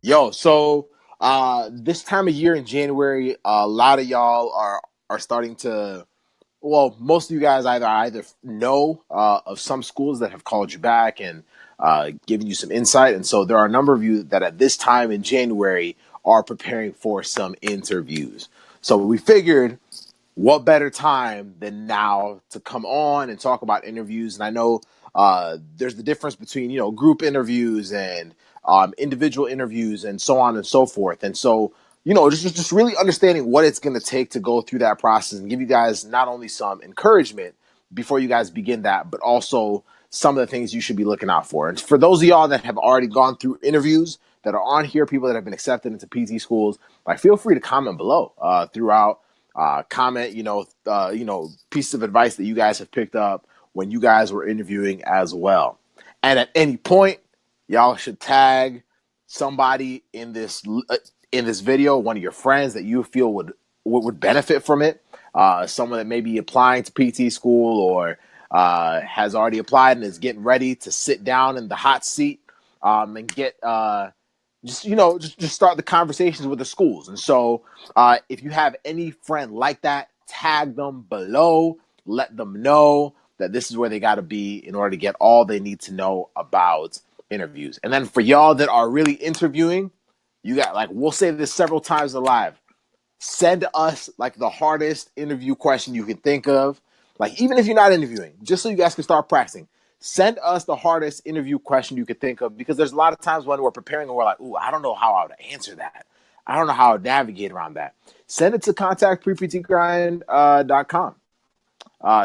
This time of year in January, a lot of y'all are starting to. Well, most of you guys either know of some schools that have called you back and given you some insight, and so there are a number of you that at this time in January are preparing for some interviews. So we figured, what better time than now to come on and talk about interviews? And I know there's the difference between group interviews and individual interviews and so on and so forth. And so just really understanding what it's going to take to go through that process and give you guys not only some encouragement before you guys begin that, but also some of the things you should be looking out for. And for those of y'all that have already gone through interviews that are on here, people that have been accepted into PT schools, like feel free to comment below throughout. Comment, pieces of advice that you guys have picked up when you guys were interviewing as well. And at any point, y'all should tag somebody in this video, one of your friends that you feel would benefit from it. Someone that may be applying to PT school or has already applied and is getting ready to sit down in the hot seat and get just start the conversations with the schools. And so if you have any friend like that, tag them below, let them know that this is where they got to be in order to get all they need to know about interviews. And then for y'all that are really interviewing, you got, like, we'll say this several times live, send us like the hardest interview question you can think of. Like, even if you're not interviewing, just so you guys can start practicing, send us the hardest interview question you could think of, because there's a lot of times when we're preparing and we're like, ooh, I don't know how I would answer that. I don't know how I would navigate around that. Send it to contactpreptgrind.com.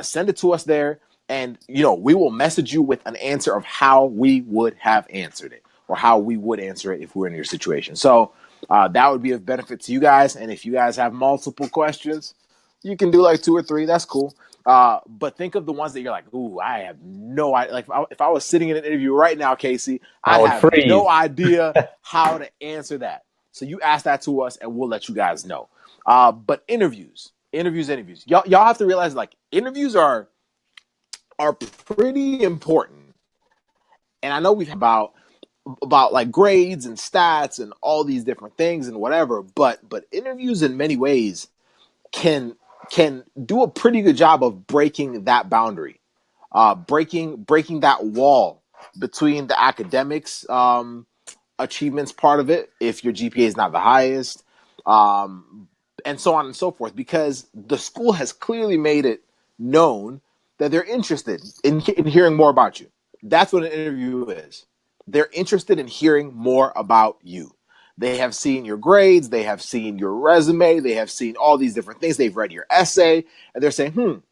Send it to us there, and we will message you with an answer of how we would have answered it or how we would answer it if we were in your situation. So that would be of benefit to you guys. And if you guys have multiple questions, you can do like 2 or 3. That's cool. But think of the ones that you're like, ooh, I have no idea. Like if I was sitting in an interview right now, Casey, I would have freeze. no idea how to answer that. So you ask that to us and we'll let you guys know. But interviews. Y'all have to realize, like, interviews are pretty important. And I know we've about like grades and stats and all these different things and whatever, but interviews in many ways can do a pretty good job of breaking that boundary, breaking that wall between the academics achievements part of it, if your GPA is not the highest, and so on and so forth, because the school has clearly made it known that they're interested in hearing more about you. That's what an interview is. They're interested in hearing more about you. They have seen your grades, they have seen your resume, they have seen all these different things. They've read your essay, and they're saying,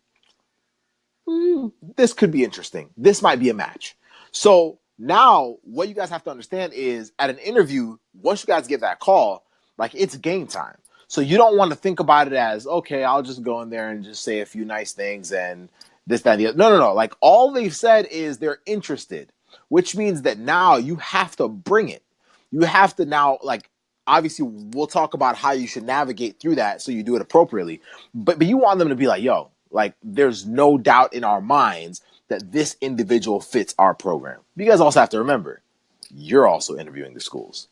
this could be interesting. This might be a match. So now what you guys have to understand is, at an interview, once you guys get that call, like, it's game time. So you don't want to think about it as, okay, I'll just go in there and just say a few nice things and this, that, and the other. No. Like, all they've said is they're interested, which means that now you have to bring it. You have to now, like, obviously we'll talk about how you should navigate through that so you do it appropriately. But you want them to be like, yo, like, there's no doubt in our minds that this individual fits our program. You guys also have to remember, you're also interviewing the schools.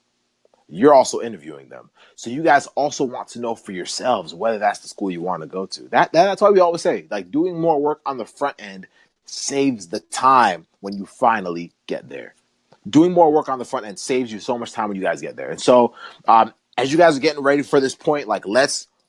You're also interviewing them. So you guys also want to know for yourselves whether that's the school you want to go to. That's why we always say, like, doing more work on the front end saves the time when you finally get there. Doing more work on the front end saves you so much time when you guys get there. And so as you guys are getting ready for this point, like,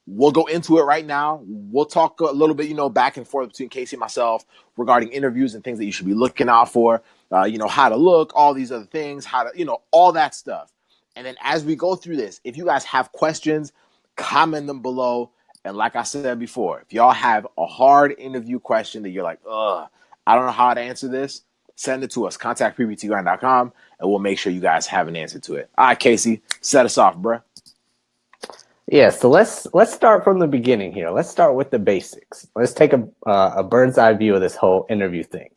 we'll go into it right now. We'll talk a little bit, back and forth between Casey and myself regarding interviews and things that you should be looking out for, how to look, all these other things, how to, all that stuff. And then as we go through this, if you guys have questions, comment them below. And like I said before, if y'all have a hard interview question that you're like, I don't know how to answer this, send it to us, contactpreptgrind.com, and we'll make sure you guys have an answer to it. All right, Casey, set us off, bruh. Yeah, so let's start from the beginning here. Let's start with the basics. Let's take a bird's eye view of this whole interview thing.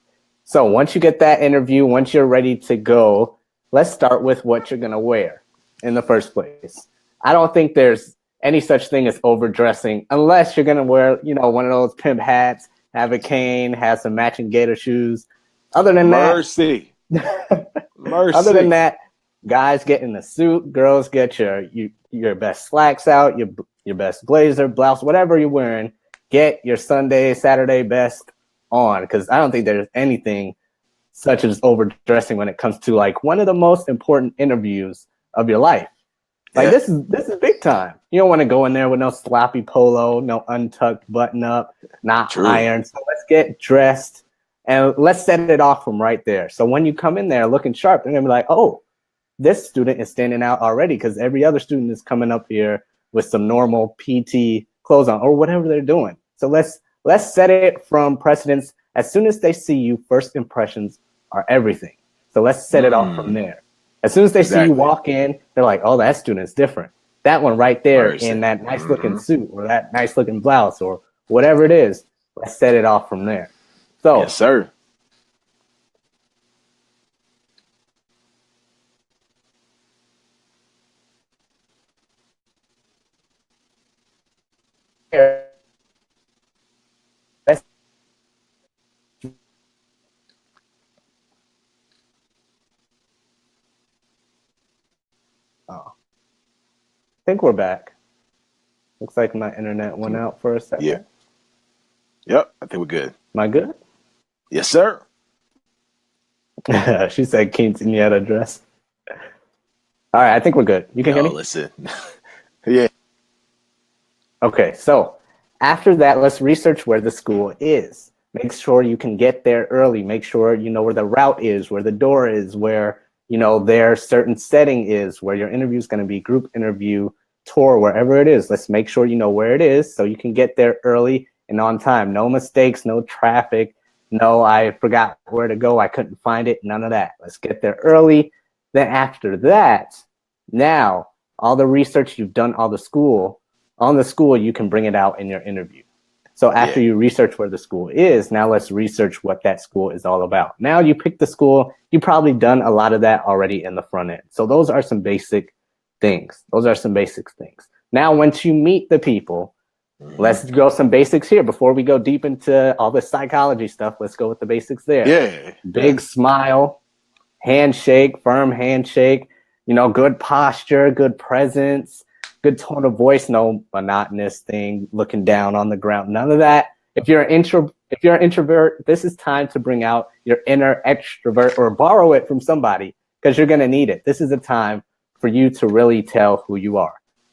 So once you get that interview, once you're ready to go, let's start with what you're going to wear in the first place. I don't think there's any such thing as overdressing unless you're going to wear, one of those pimp hats, have a cane, have some matching gator shoes. Other than Mercy. Other than that, Guys get in the suit, girls get your best slacks out, your best blazer, blouse, whatever you're wearing. Get your Sunday, Saturday best on, because I don't think there's anything such as overdressing when it comes to like one of the most important interviews of your life. Like Yeah. this is big time. You don't want to go in there with no sloppy polo, no untucked button up, not True. ironed. So let's get dressed and let's set it off from right there. So when you come in there looking sharp, they're gonna be like, oh, this student is standing out already, because every other student is coming up here with some normal PT clothes on or whatever they're doing. So let's set it from precedence. As soon as they see you, first impressions are everything. So let's set it off from there. As soon as they see you Exactly. walk in, they're like, oh, that student's different. That one right there in Person. that nice looking suit or that nice looking blouse or whatever it is, let's set it off from there. So Yes, sir. I think we're back. Looks like my internet went out for a Yeah. second. Yep. I think we're good. Am I good? Yes, sir. She said quinceañera dress. All right, I think we're good. You can hear Yo, me? listen. Yeah. Okay, so after that, let's research where the school is. Make sure you can get there early. Make sure you know where the route is, where the door is, where their certain setting is, where your interview is going to be, group interview, tour, wherever it is. Let's make sure you know where it is so you can get there early and on time. No mistakes, no traffic. No, I forgot where to go. I couldn't find it. None of that. Let's get there early. Then after that, now all the research you've done, on the school, you can bring it out in your interview. So after Yeah. you research where the school is, now let's research what that school is all about. Now you pick the school, you've probably done a lot of that already in the front end. So those are some basic things. Now, once you meet the people, let's go some basics here before we go deep into all the psychology stuff. Let's go with the basics there. Yeah. Big smile, handshake, firm handshake, good posture, good presence, good tone of voice, no monotonous thing, looking down on the ground, none of that. If you're an introvert, this is time to bring out your inner extrovert or borrow it from somebody, because you're going to need it. This is a time for you to really tell who you are.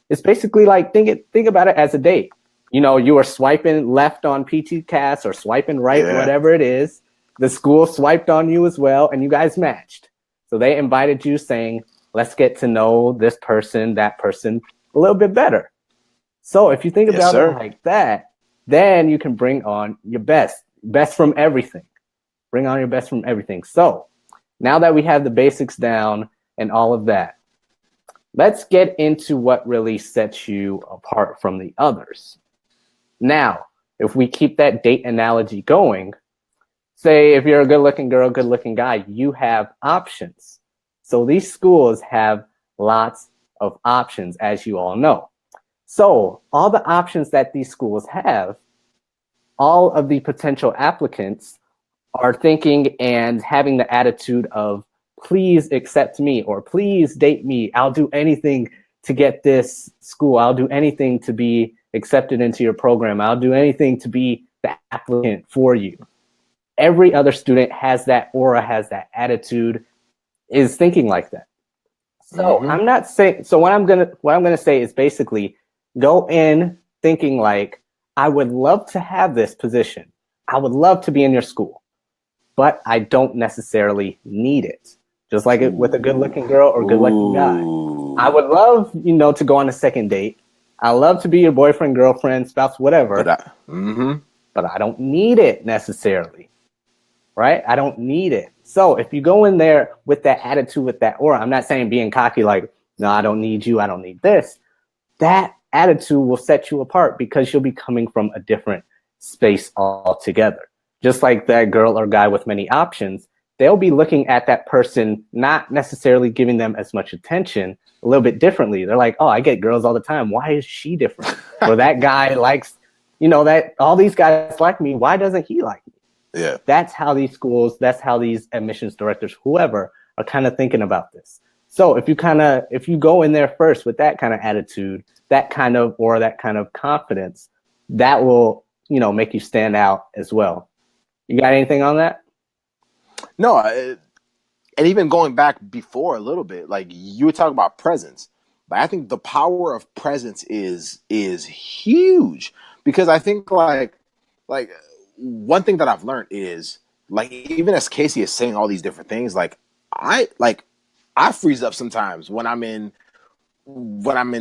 It's basically like, think about it as a date. You are swiping left on PT Cast or swiping right, Yeah. whatever it is. The school swiped on you as well, and you guys matched. So they invited you, saying, let's get to know this person, that person a little bit better. So if you think Yes, about sir. it like that, then you can bring on your best from everything. Bring on your best from everything. So now that we have the basics down and all of that, let's get into what really sets you apart from the others. Now, if we keep that date analogy going, say if you're a good-looking girl, good-looking guy, you have options. So these schools have lots of options, as you all know. So all the options that these schools have, all of the potential applicants are thinking and having the attitude of, please accept me, or please date me. I'll do anything to get this school. I'll do anything to be accepted into your program. I'll do anything to be the applicant for you. Every other student has that aura, has that attitude, is thinking like that. So I'm not saying, so what I'm gonna say is basically go in thinking like, I would love to have this position. I would love to be in your school, but I don't necessarily need it. Just like it with a good-looking girl or good-looking guy. I would love, to go on a second date. I love to be your boyfriend, girlfriend, spouse, whatever. But I don't need it necessarily, right? I don't need it. So if you go in there with that attitude, with that aura, I'm not saying being cocky like, no, I don't need you, I don't need this. That attitude will set you apart because you'll be coming from a different space altogether. Just like that girl or guy with many options, they'll be looking at that person, not necessarily giving them as much attention, a little bit differently. They're like, oh, I get girls all the time. Why is she different? Or that guy likes, that all these guys like me. Why doesn't he like me? Yeah. That's how these schools, that's how these admissions directors, whoever, are kind of thinking about this. So if you go in there first with that kind of attitude, that kind of confidence, that will, make you stand out as well. You got anything on that? No, and even going back before a little bit, like you were talking about presence. Like I think the power of presence is huge because I think like one thing that I've learned is like even as Casey is saying all these different things, like I freeze up sometimes when I'm in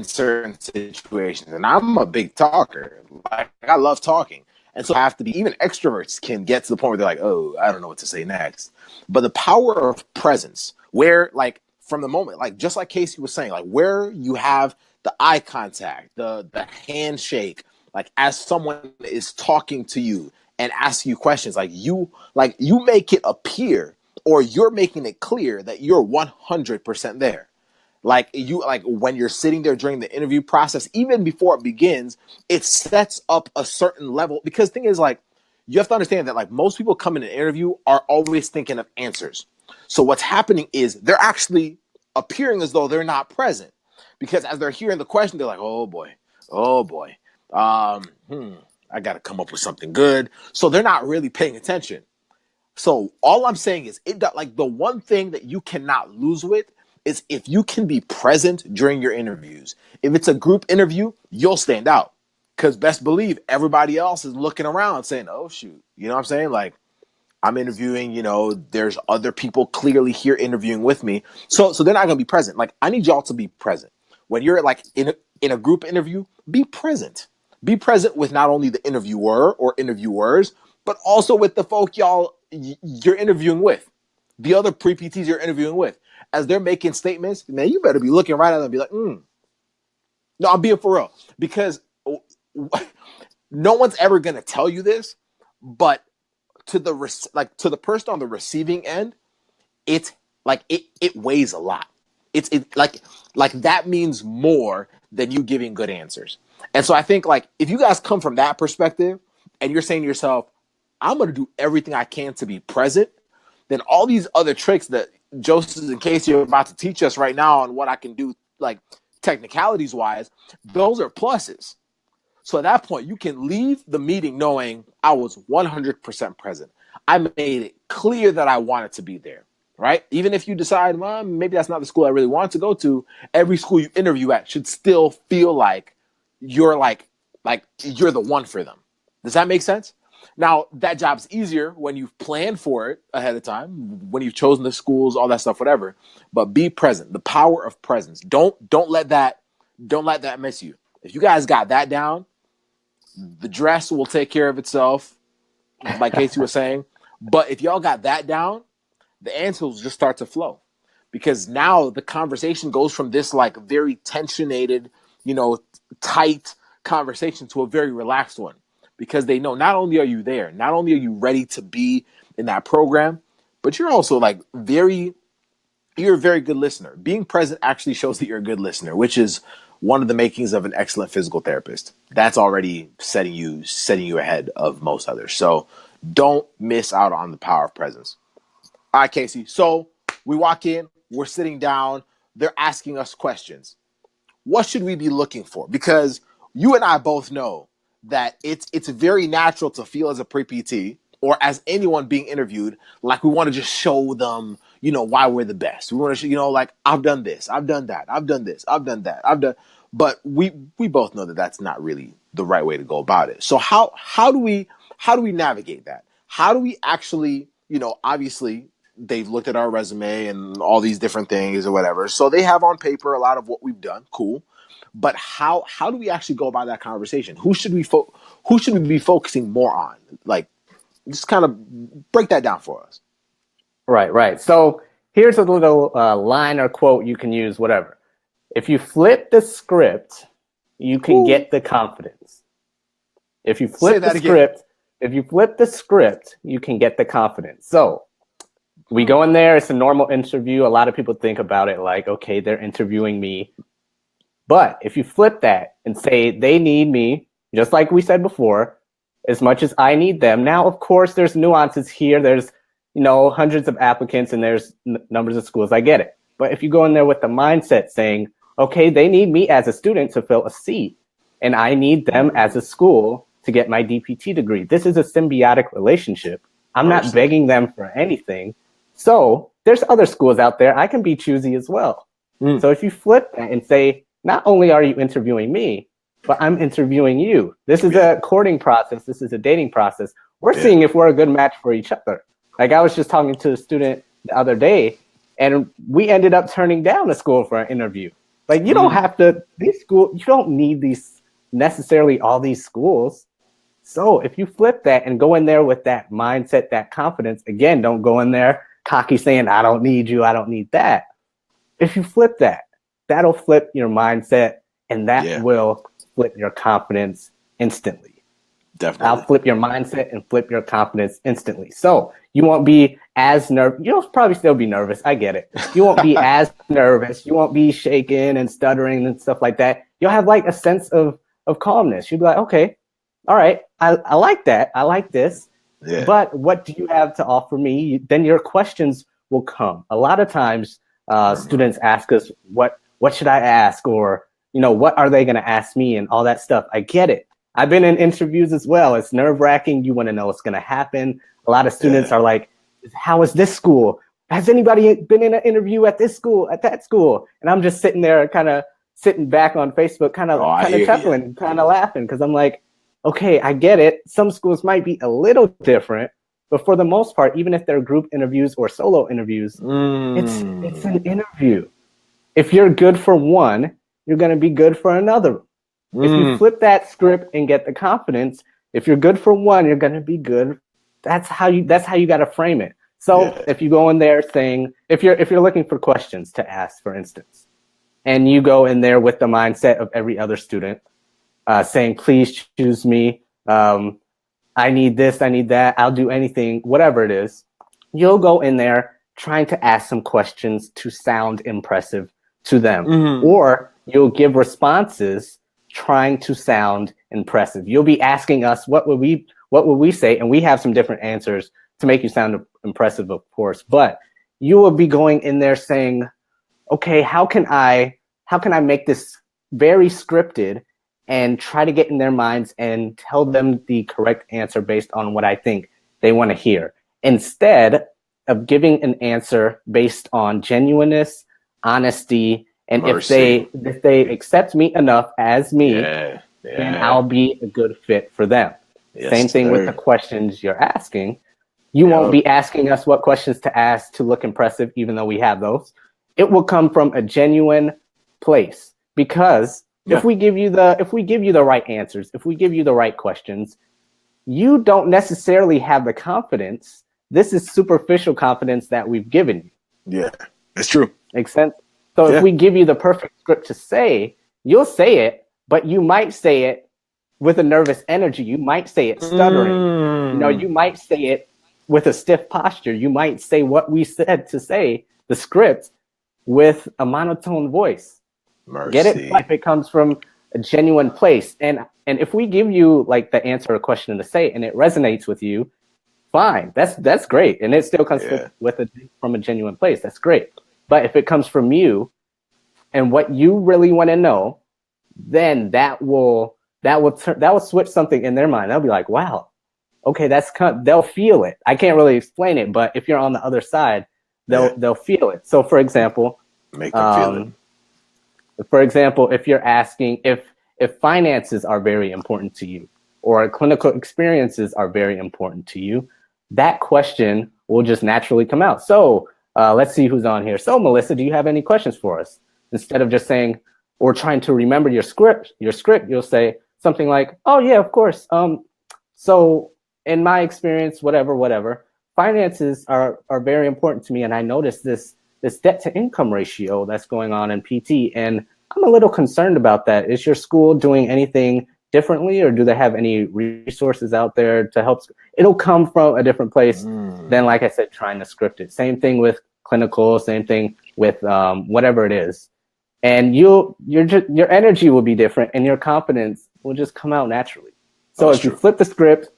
certain situations, and I'm a big talker. Like I love talking, and so I have to be. Even extroverts can get to the point where they're like, "Oh, I don't know what to say next." But the power of presence, where like from the moment, like just like Casey was saying, like where you have the eye contact, the handshake, like as someone is talking to you and asking you questions, like you make it appear or you're making it clear that you're 100% there. Like when you're sitting there during the interview process, even before it begins, it sets up a certain level. Because the thing is, like, you have to understand that like most people come in an interview are always thinking of answers. So what's happening is they're actually appearing as though they're not present. Because as they're hearing the question, they're like, oh boy, um, hmm, I gotta come up with something good. So they're not really paying attention. So all I'm saying is like the one thing that you cannot lose with is if you can be present during your interviews. If it's a group interview, you'll stand out. Cause best believe everybody else is looking around saying, "Oh shoot." You know what I'm saying? Like I'm interviewing, there's other people clearly here interviewing with me. So they're not gonna be present. Like I need y'all to be present. When you're like in a group interview, be present. Be present with not only the interviewer or interviewers, but also with the folk you're interviewing with, the other pre-PTs you're interviewing with. As they're making statements, man, you better be looking right at them and be like, No, I'm being for real. Because no one's ever gonna tell you this, but to the person on the receiving end, it's like it weighs a lot. It like that means more than you giving good answers. And so I think like if you guys come from that perspective and you're saying to yourself, I'm gonna do everything I can to be present, then all these other tricks that Joseph and Casey are about to teach us right now on what I can do, like technicalities wise, those are pluses. So at that point, you can leave the meeting knowing I was 100% present. I made it clear that I wanted to be there, right? Even if you decide, well, maybe that's not the school I really want to go to, every school you interview at should still feel you're like you're the one for them. Does that make sense? Now, that job's easier when you've planned for it ahead of time, when you've chosen the schools, all that stuff, whatever. But be present. The power of presence. Don't let that miss you. If you guys got that down, the dress will take care of itself, like Casey was saying. But if y'all got that down, the answers will just start to flow. Because now the conversation goes from this like very tensionated, tight conversation to a very relaxed one. Because they know not only are you there, not only are you ready to be in that program, but you're also like you're a very good listener. Being present actually shows that you're a good listener, which is one of the makings of an excellent physical therapist. That's already setting you ahead of most others. So don't miss out on the power of presence. All right, Casey. So we walk in, we're sitting down, they're asking us questions. What should we be looking for? Because you and I both know that it's very natural to feel as a pre-PT or as anyone being interviewed, like we want to just show them, why we're the best. We want to, like I've done this, I've done that, I've done this, I've done that, I've done. But we both know that that's not really the right way to go about it. So how do we navigate that? How do we actually, obviously they've looked at our resume and all these different things or whatever. So they have on paper a lot of what we've done. Cool. But how do we actually go about that conversation? Who should we be focusing more on? Like, just kind of break that down for us. Right, right. So here's a little line or quote you can use, whatever. If you flip the script, you can Ooh. get the confidence. If you Say flip the that again. script, you can get the confidence. So we go in there, it's a normal interview. A lot of people think about it like, okay, they're interviewing me. But if you flip that and say they need me, just like we said before, as much as I need them. Now, of course, there's nuances here. There's, hundreds of applicants and there's numbers of schools. I get it. But if you go in there with the mindset saying, okay, they need me as a student to fill a seat, and I need them as a school to get my DPT degree. This is a symbiotic relationship. I'm not begging them for anything. So there's other schools out there. I can be choosy as well. So if you flip that and say, not only are you interviewing me, but I'm interviewing you. This is a courting process. This is a dating process. We're seeing if we're a good match for each other. Like I was just talking to a student the other day, and we ended up turning down a school for an interview. Like you don't have to, these schools, you don't need these necessarily all these schools. So if you flip that and go in there with that mindset, that confidence, again, don't go in there cocky saying, I don't need you, I don't need that. If you flip that, that'll flip your mindset, and that will flip your confidence instantly. Definitely. I'll flip your mindset and flip your confidence instantly. So you won't be as nervous. You'll probably still be nervous. I get it. You won't be as nervous. You won't be shaking and stuttering and stuff like that. You'll have like a sense of calmness. You'll be like, okay, all right, I like that. I like this. Yeah. But what do you have to offer me? Then your questions will come. A lot of times students ask us, what should I ask? Or, what are they going to ask me and all that stuff. I get it. I've been in interviews as well. It's nerve-wracking. You want to know what's going to happen. A lot of students are like, how is this school? Has anybody been in an interview at this school, at that school? And I'm just sitting there kind of sitting back on Facebook, kind of chuckling, kind of laughing, because I'm like, okay, I get it. Some schools might be a little different, but for the most part, even if they're group interviews or solo interviews, it's an interview. If you're good for one, you're going to be good for another. If you flip that script and get the confidence, if you're good for one, you're going to be good. That's how you got to frame it. So if you go in there saying, if you're looking for questions to ask, for instance, and you go in there with the mindset of every other student, saying, please choose me. I need this, I need that. I'll do anything, whatever it is. You'll go in there trying to ask some questions to sound impressive to them, or you'll give responses trying to sound impressive. You'll be asking us, what would we say? And we have some different answers to make you sound impressive, of course, but you will be going in there saying, okay, how can I make this very scripted and try to get in their minds and tell them the correct answer based on what I think they want to hear, instead of giving an answer based on genuineness, honesty, and if they accept me enough as me, then I'll be a good fit for them. Same thing with the questions you're asking. You won't be asking us what questions to ask to look impressive, even though we have those. It will come from a genuine place, because if we give you the right answers, if we give you the right questions, you don't necessarily have the confidence. This is superficial confidence that we've given you. Yeah, that's true. Makes sense? So if we give you the perfect script to say, you'll say it, but you might say it with a nervous energy. You might say it stuttering. You might say it with a stiff posture. You might say what we said to say, the script, with a monotone voice. Mercy. Get it? If it comes from a genuine place. And if we give you like the answer or question to say and it resonates with you, fine. That's great. And it still comes from a genuine place. That's great. But if it comes from you and what you really want to know, then that will switch something in their mind. They'll be like, wow, okay, they'll feel it. I can't really explain it, but if you're on the other side, they'll feel it. So for example, make them feel it. For example, if you're asking if finances are very important to you or clinical experiences are very important to you, that question will just naturally come out. So let's see who's on here. So Melissa, do you have any questions for us? Instead of just saying or trying to remember your script, you'll say something like, oh yeah, of course. So in my experience, whatever, finances are very important to me. And I noticed this debt to income ratio that's going on in PT. And I'm a little concerned about that. Is your school doing anything differently, or do they have any resources out there to help? It'll come from a different place than, like I said, trying to script it. Same thing with clinical, same thing with whatever it is. And your energy will be different and your confidence will just come out naturally. So if you flip the script,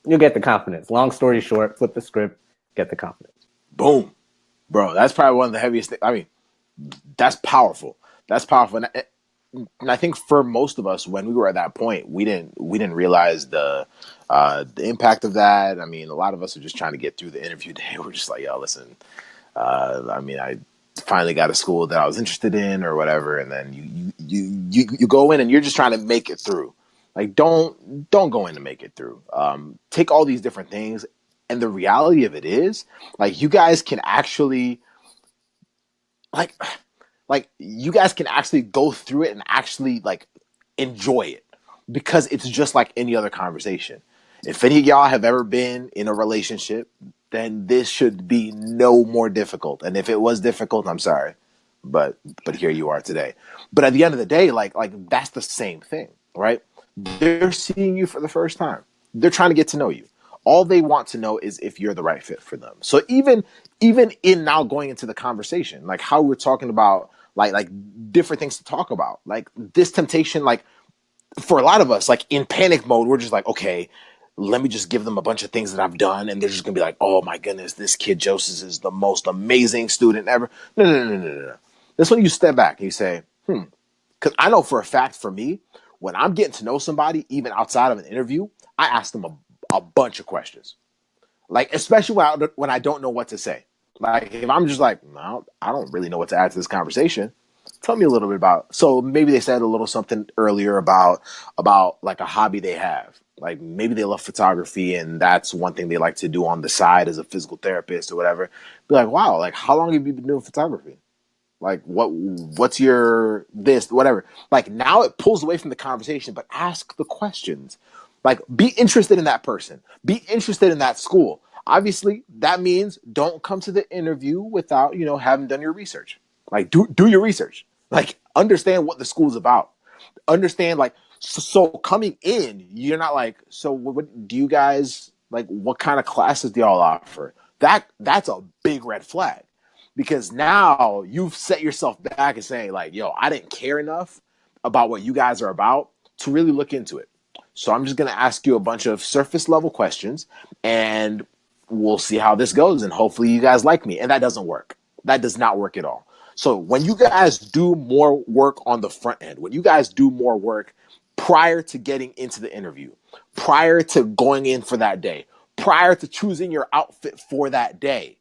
you'll get the confidence. Long story short, flip the script, get the confidence. Boom. bro, that's probably one of the heaviest things. I mean, that's powerful. That's powerful. And I think for most of us, when we were at that point, we didn't realize the impact of that. I mean, a lot of us are just trying to get through the interview day. We're just like, yo, listen, I mean, I finally got a school that I was interested in or whatever, and then you go in and you're just trying to make it through. Like, don't go in to make it through. Take all these different things, and the reality of it is, like, you guys can actually like you guys can actually go through it and actually like enjoy it because it's just like any other conversation. If any of y'all have ever been in a relationship, then this should be no more difficult. And if it was difficult, I'm sorry, but here you are today. But at the end of the day, like that's the same thing, right? They're seeing you for the first time. They're trying to get to know you. All they want to know is if you're the right fit for them. So even in now going into the conversation, like how we're talking about like different things to talk about, like this temptation, like for a lot of us, like in panic mode, we're just like, okay, let me just give them a bunch of things that I've done, and they're just gonna be like, oh my goodness, this kid Joseph is the most amazing student ever. No. That's when you step back and you say, because I know for a fact for me, when I'm getting to know somebody, even outside of an interview, I ask them a bunch of questions. Like, especially when I don't know what to say. Like, if I'm just like, no, I don't really know what to add to this conversation. Tell me a little bit about. So maybe they said a little something earlier about like a hobby they have. Like maybe they love photography and that's one thing they like to do on the side as a physical therapist or whatever. Be like, wow, like how long have you been doing photography? Like what's your this whatever. Like now it pulls away from the conversation, but ask the questions. Like be interested in that person. Be interested in that school. Obviously, that means don't come to the interview without, having done your research. Like do your research. Like understand what the school's about. Understand like so coming in, you're not like, so what do you guys like what kind of classes do y'all offer? That's a big red flag because now you've set yourself back and saying like, yo, I didn't care enough about what you guys are about to really look into it. So I'm just going to ask you a bunch of surface level questions and we'll see how this goes. And hopefully you guys like me. And that doesn't work. That does not work at all. So when you guys do more work on the front end, when you guys do more work prior to getting into the interview, prior to going in for that day, prior to choosing your outfit for that day,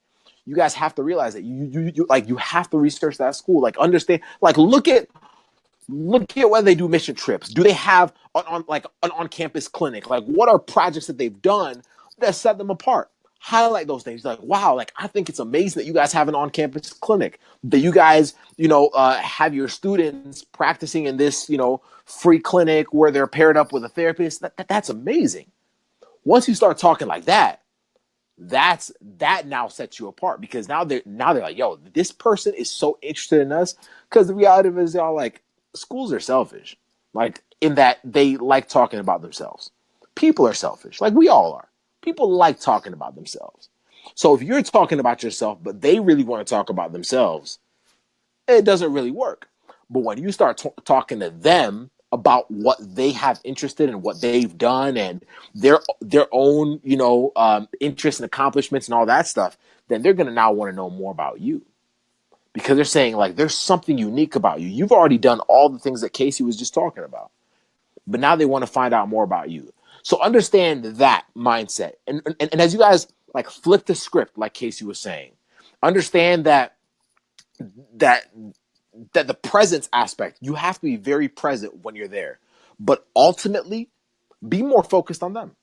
you guys have to realize that you have to research that school, like understand, like look at whether they do mission trips. Do they have like an on-campus clinic? Like what are projects that they've done that set them apart? Highlight those things. Like, wow, like I think it's amazing that you guys have an on-campus clinic, that you guys, have your students practicing in this, free clinic where they're paired up with a therapist. That's amazing. Once you start talking like that, that now sets you apart because now they're like, yo, this person is so interested in us. Because the reality of it is, y'all, like schools are selfish, like in that they like talking about themselves. People are selfish, like we all are. People like talking about themselves. So if you're talking about yourself, but they really want to talk about themselves, it doesn't really work. But when you start talking to them about what they have interested in, what they've done, and their own, interests and accomplishments and all that stuff, then they're gonna now want to know more about you because they're saying like there's something unique about you. You've already done all the things that Casey was just talking about, but now they want to find out more about you. So understand that mindset, and as you guys like flip the script, like Casey was saying, understand that that the presence aspect, you have to be very present when you're there. But ultimately, be more focused on them.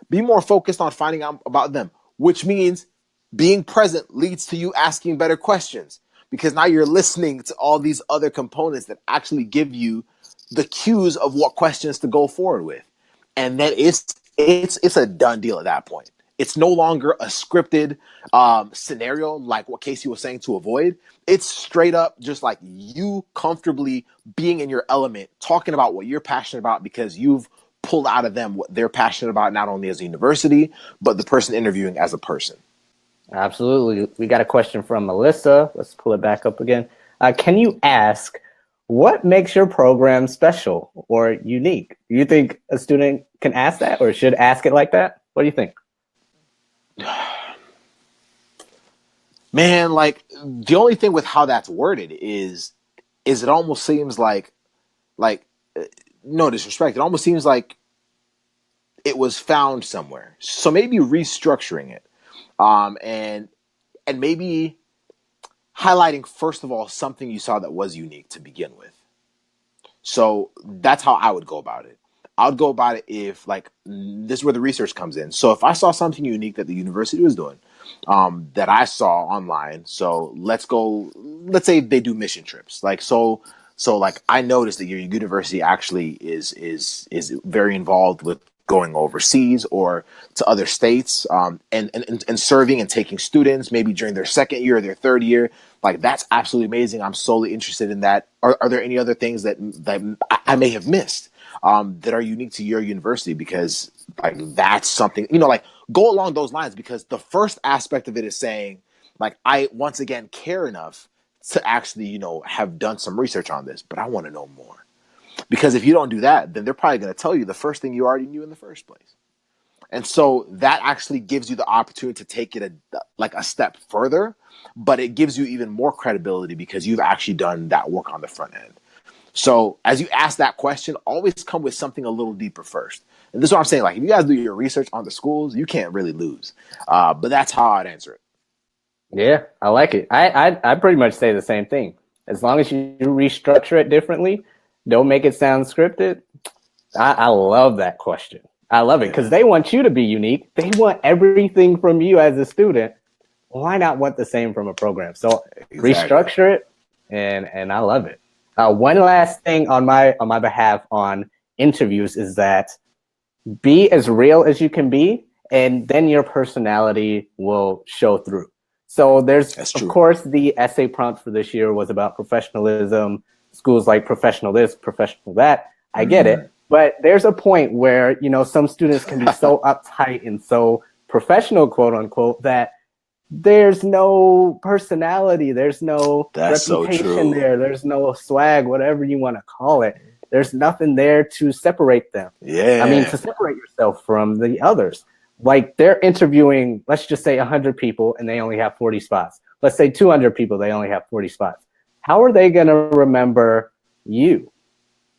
Be more focused on finding out about them, which means being present leads to you asking better questions because now you're listening to all these other components that actually give you the cues of what questions to go forward with. And then it's a done deal at that point. It's no longer a scripted scenario like what Casey was saying to avoid. It's straight up just like you comfortably being in your element, talking about what you're passionate about because you've pulled out of them what they're passionate about, not only as a university, but the person interviewing as a person. Absolutely. We got a question from Melissa. Let's pull it back up again. Can you ask what makes your program special or unique? Do you think a student can ask that or should ask it like that? What do you think? Man, like the only thing with how that's worded is it almost seems like no disrespect, it almost seems like it was found somewhere. So maybe restructuring it, and maybe highlighting first of all something you saw that was unique to begin with. So that's how I would go about it. I would go about it if, like, this is where the research comes in. So if I saw something unique that the university was doing, that I saw online. So let's say they do mission trips. So like I noticed that your university actually is very involved with going overseas or to other states, and serving and taking students maybe during their second year or their third year. Like that's absolutely amazing. I'm solely interested in that. Are there any other things that I may have missed, that are unique to your university? Because like that's something, like go along those lines, because the first aspect of it is saying, like, I once again care enough to actually, have done some research on this, but I want to know more. Because if you don't do that, then they're probably going to tell you the first thing you already knew in the first place. And so that actually gives you the opportunity to take it a step further, but it gives you even more credibility because you've actually done that work on the front end. So as you ask that question, always come with something a little deeper first. And this is what I'm saying. Like, if you guys do your research on the schools, you can't really lose. But that's how I'd answer it. Yeah, I like it. I pretty much say the same thing. As long as you restructure it differently, don't make it sound scripted. I love that question. I love it because Yeah, they want you to be unique. They want everything from you as a student. Why not want the same from a program? So exactly. restructure it, and I love it. One last thing on my behalf on interviews is that be as real as you can be, and then your personality will show through. So there's, That's of true. course, the essay prompt for this year was about professionalism. Schools like professional this, professional that. I get Mm-hmm. it. But there's a point where, some students can be so uptight and so professional, quote unquote, that there's no personality, there's no That's so reputation true. there, there's no swag, whatever you want to call it. There's nothing there to separate them. I mean, Yeah. to separate yourself from the others. Like they're interviewing, let's just say 100 people and they only have 40 spots. Let's say 200 people, they only have 40 spots. How are they going to remember you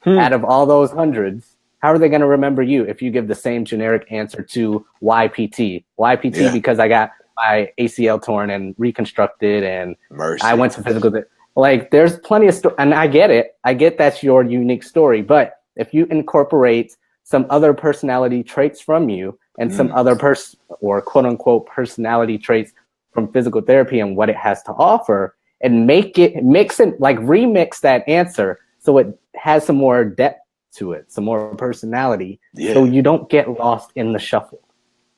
Hmm. out of all those hundreds? How are they going to remember you if you give the same generic answer to YPT? YPT Yeah. because I got my ACL torn and reconstructed and I Mercy. went to physical. Like there's plenty of and I get it. I get that's your unique story. But if you incorporate some other personality traits from you and some Mm. other or quote unquote personality traits from physical therapy and what it has to offer, and mix it, like remix that answer so it has some more depth to it, some more personality, so Yeah. you don't get lost in the shuffle.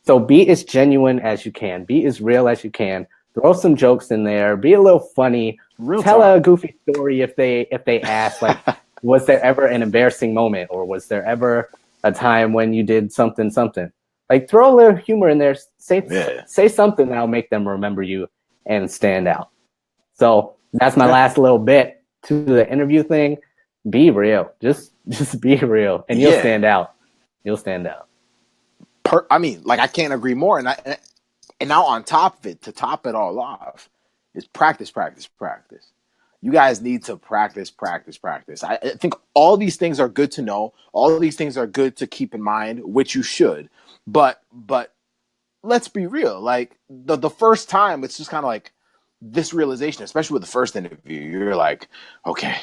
So be as genuine as you can, be as real as you can. Throw some jokes in there, be a little funny, Real tell talk. a goofy story if they ask, like, was there ever an embarrassing moment, or was there ever a time when you did something something? Like throw a little humor in there. Yeah. Say something that'll make them remember you and stand out. So that's my Okay. last little bit to the interview thing. Be real. Just be real, and you'll Yeah. stand out. You'll stand out. I mean, like, I can't agree more. And now on top of it, to top it all off, is practice, practice, practice. You guys need to practice, practice, practice. I think all these things are good to know. All these things are good to keep in mind, which you should. But let's be real. Like the first time, it's just kind of like this realization, especially with the first interview. You're like, okay,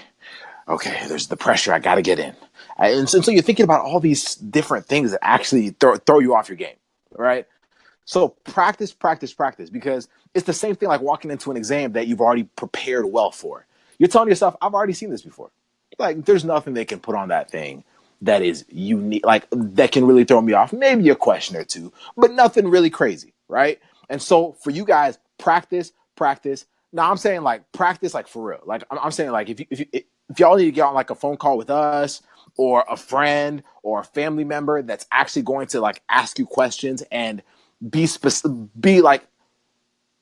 okay, there's the pressure. I got to get in. And so you're thinking about all these different things that actually throw you off your game, right? So practice, practice, practice, because it's the same thing like walking into an exam that you've already prepared well for. You're telling yourself, I've already seen this before. Like, there's nothing they can put on that thing that is unique, like that can really throw me off. Maybe a question or two, but nothing really crazy, right? And so for you guys, practice, practice. Now I'm saying like practice, like for real. Like I'm saying like if y'all need to get on like a phone call with us or a friend or a family member that's actually going to like ask you questions and be specific,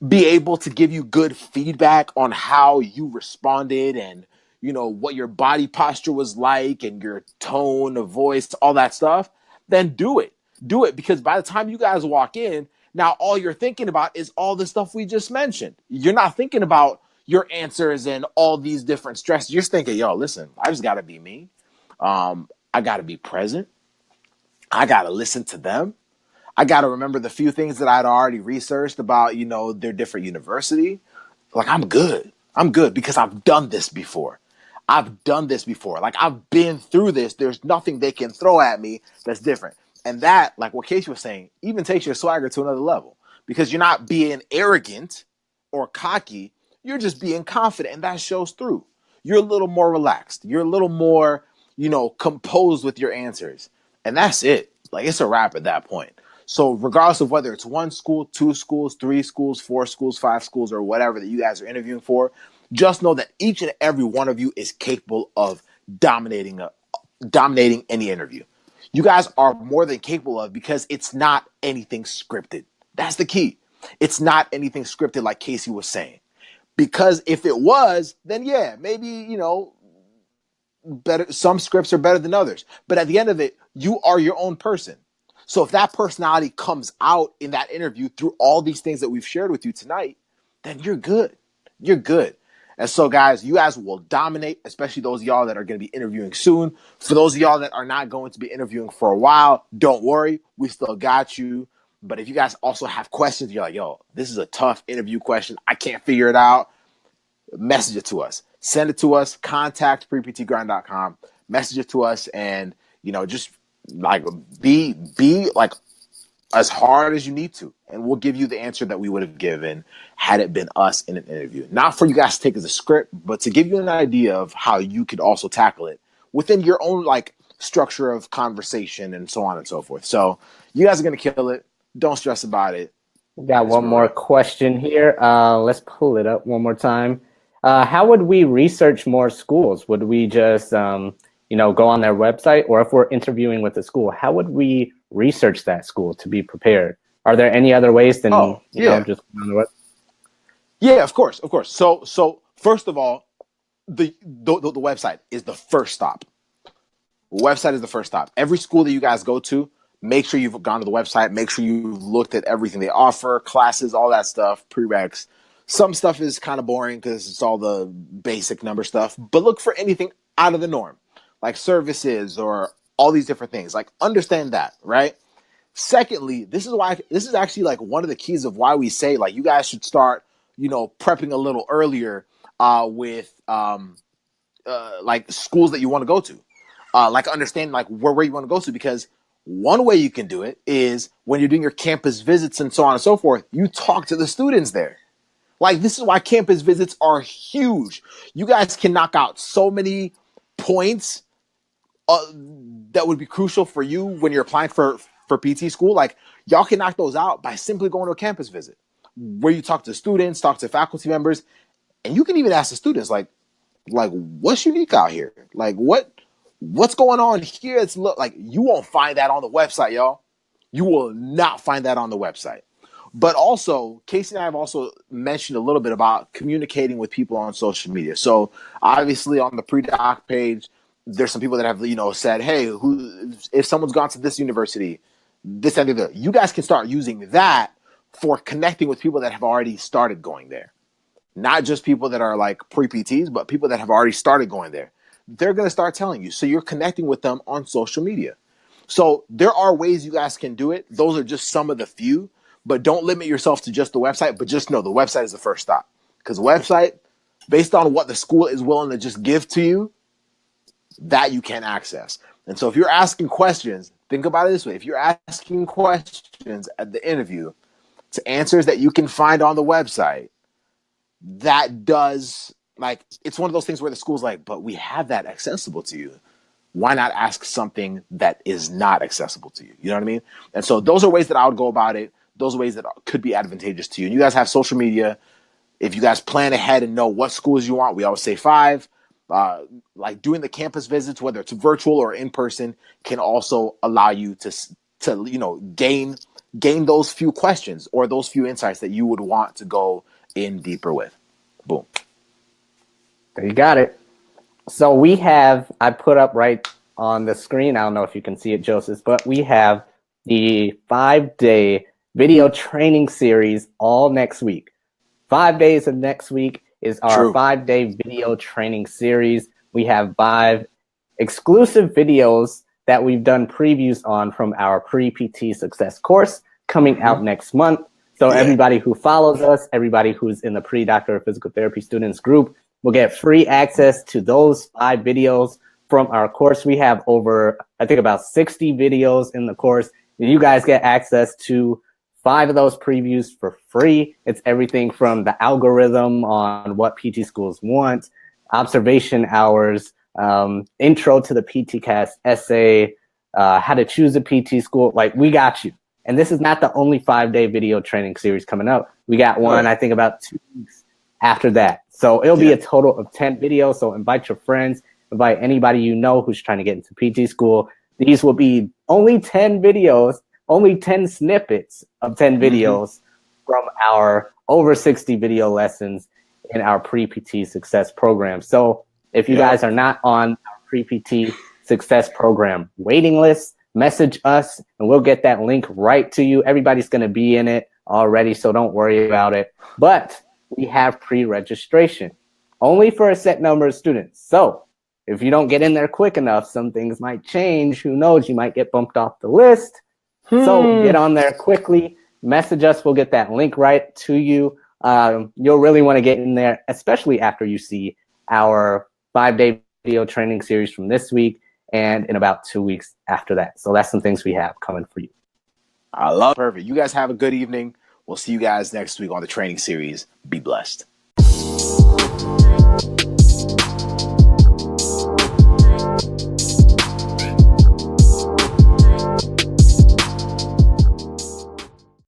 be able to give you good feedback on how you responded, and what your body posture was like and your tone of voice, all that stuff, then do it. Do it, because by the time you guys walk in, Now, all you're thinking about is all the stuff we just mentioned. You're not thinking about your answers and all these different stresses. You're just thinking, yo, listen, I just got to be me. I got to be present. I got to listen to them. I got to remember the few things that I'd already researched about, their different university. Like, I'm good. I'm good because I've done this before. I've done this before. Like, I've been through this. There's nothing they can throw at me that's different. And that, like what Casey was saying, even takes your swagger to another level because you're not being arrogant or cocky. You're just being confident, and that shows through. You're a little more relaxed. You're a little more, composed with your answers. And that's it. Like, it's a wrap at that point. So regardless of whether it's one school, two schools, three schools, four schools, five schools, or whatever that you guys are interviewing for, just know that each and every one of you is capable of dominating any interview. You guys are more than capable of because it's not anything scripted. That's the key. It's not anything scripted like Casey was saying. Because if it was, then yeah, maybe, better. Some scripts are better than others. But at the end of it, you are your own person. So if that personality comes out in that interview through all these things that we've shared with you tonight, then you're good. You're good. And so, guys, you guys will dominate, especially those of y'all that are going to be interviewing soon. For those of y'all that are not going to be interviewing for a while, don't worry. We still got you. But if you guys also have questions, you're like, yo, this is a tough interview question. I can't figure it out. Message it to us. Send it to us. Contact preptgrind.com. Message it to us and, just like be like as hard as you need to, and we'll give you the answer that we would have given had it been us in an interview. Not for you guys to take as a script, but to give you an idea of how you could also tackle it within your own like structure of conversation and so on and so forth. So you guys are gonna kill it. Don't stress about it. We got one more question here. Let's pull it up one more time. How would we research more schools? Would we just go on their website, or if we're interviewing with a school, how would we research that school to be prepared? Are there any other ways than just on the web? Yeah, of course. So first of all, the website is the first stop. Website is the first stop. Every school that you guys go to, make sure you've gone to the website. Make sure you've looked at everything they offer, classes, all that stuff, prereqs. Some stuff is kind of boring because it's all the basic number stuff. But look for anything out of the norm, like services or all these different things. Like, understand that, right? Secondly, this is actually like one of the keys of why we say like you guys should start, prepping a little earlier with like schools that you want to go to, like understanding like where you want to go to, because one way you can do it is when you're doing your campus visits and so on and so forth, you talk to the students there. Like, this is why campus visits are huge. You guys can knock out so many points that would be crucial for you when you're applying for PT school. Like, y'all can knock those out by simply going to a campus visit where you talk to students, talk to faculty members, and you can even ask the students like what's unique out here? Like, what's going on here? It's like you won't find that on the website, y'all. You will not find that on the website. But also, Casey and I have also mentioned a little bit about communicating with people on social media. So obviously on the pre-doc page, there's some people that have, said, hey, if someone's gone to this university, this and the other, you guys can start using that for connecting with people that have already started going there. Not just people that are like pre-PTs, but people that have already started going there. They're going to start telling you. So you're connecting with them on social media. So there are ways you guys can do it. Those are just some of the few. But don't limit yourself to just the website, but just know the website is the first stop. Because website, based on what the school is willing to just give to you, that you can access. And so if you're asking questions, think about it this way. If you're asking questions at the interview to answers that you can find on the website, that does, like, it's one of those things where the school's like, but we have that accessible to you. Why not ask something that is not accessible to you? You know what I mean? And so those are ways that I would go about it. Those are ways that could be advantageous to you. And you guys have social media. If you guys plan ahead and know what schools you want, we always say 5. Like doing the campus visits, whether it's virtual or in person, can also allow you to gain those few questions or those few insights that you would want to go in deeper with. Boom. There you got it. So I put up right on the screen, I don't know if you can see it, Joseph, but we have the 5-day video training series all next week. 5 days of next week is our True. 5-day video training series. We have 5 exclusive videos that we've done previews on from our pre-PT success course coming out next month. So everybody who follows us, everybody who's in the pre-doctor of physical therapy students group will get free access to those 5 videos from our course. We have over, I think, about 60 videos in the course. You guys get access to 5 of those previews for free. It's everything from the algorithm on what PT schools want, observation hours, intro to the PT cast essay, how to choose a PT school. Like, we got you. And this is not the only 5-day video training series coming up. We got one, I think, about 2 weeks after that. So it'll be a total of 10 videos. So invite your friends, invite anybody you know who's trying to get into PT school. These will be only 10 videos, only 10 snippets of 10 videos from our over 60 video lessons in our pre-PT success program. So if you guys are not on our pre-PT success program waiting list, message us and we'll get that link right to you. Everybody's going to be in it already, so don't worry about it. But we have pre-registration only for a set number of students. So if you don't get in there quick enough, some things might change. Who knows? You might get bumped off the list. So get on there quickly. Message us. We'll get that link right to you. You'll really want to get in there, especially after you see our 5-day video training series from this week and in about 2 weeks after that. So that's some things we have coming for you. I love it. Perfect. You guys have a good evening. We'll see you guys next week on the training series. Be blessed.